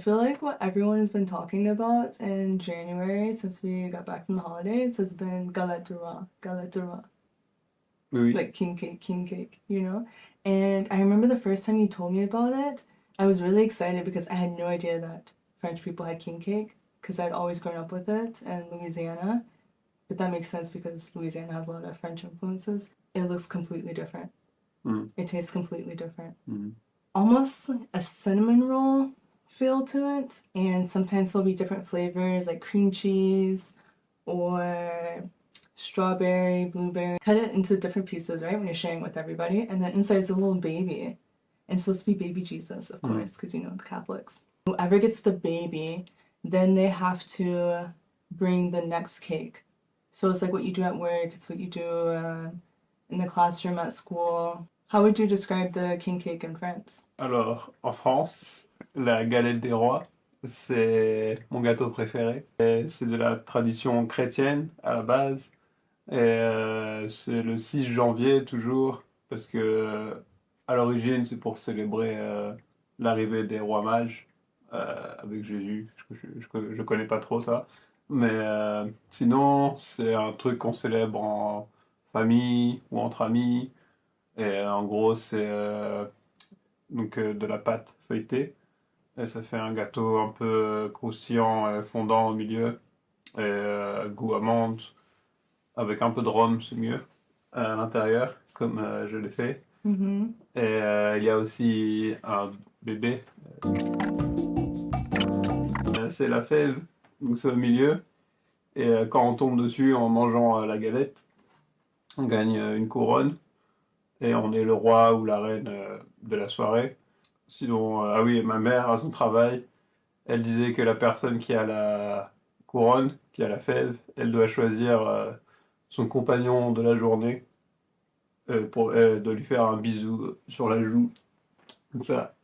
I feel like what everyone has been talking about in January since we got back from the holidays has been galette de roi, galette de roi, Oui, oui. like king cake, you know? And I remember the first time you told me about it, I was really excited because I had no idea that French people had king cake because I'd always grown up with it in Louisiana. But that makes sense because Louisiana has a lot of French influences. It looks completely different. Mm, It tastes completely different. mm. Almost like a cinnamon roll feel to it, and sometimes there'll be different flavors like cream cheese or strawberry, blueberry. Cut it into different pieces, right, when you're sharing with everybody, and then inside is a little baby. And it's supposed to be baby Jesus, of Mm. course, because you know the Catholics. Whoever gets the baby, then they have to bring the next cake. So it's like what you do at work, it's what you do in the classroom at school. How would you describe the king cake in France? Alors, en France, la galette des rois, c'est mon gâteau préféré. Et c'est de la tradition chrétienne à la base. Et c'est le 6 janvier toujours, parce que à l'origine, c'est pour célébrer l'arrivée des rois mages avec Jésus. Je connais pas trop ça. Mais sinon, c'est un truc qu'on célèbre en famille ou entre amis. Et en gros, c'est de la pâte feuilletée. Et ça fait un gâteau un peu croustillant et fondant au milieu. Et goût amande, avec un peu de rhum, c'est mieux à l'intérieur, comme je l'ai fait. Mm-hmm. Et il y a aussi un bébé, c'est la fève, donc c'est au milieu. Et quand on tombe dessus en mangeant la galette, on gagne une couronne et on est le roi ou la reine de la soirée. Sinon, ah oui, ma mère à son travail, elle disait que la personne qui a la couronne, qui a la fève, elle doit choisir son compagnon de la journée pour de lui faire un bisou sur la joue. Comme ça.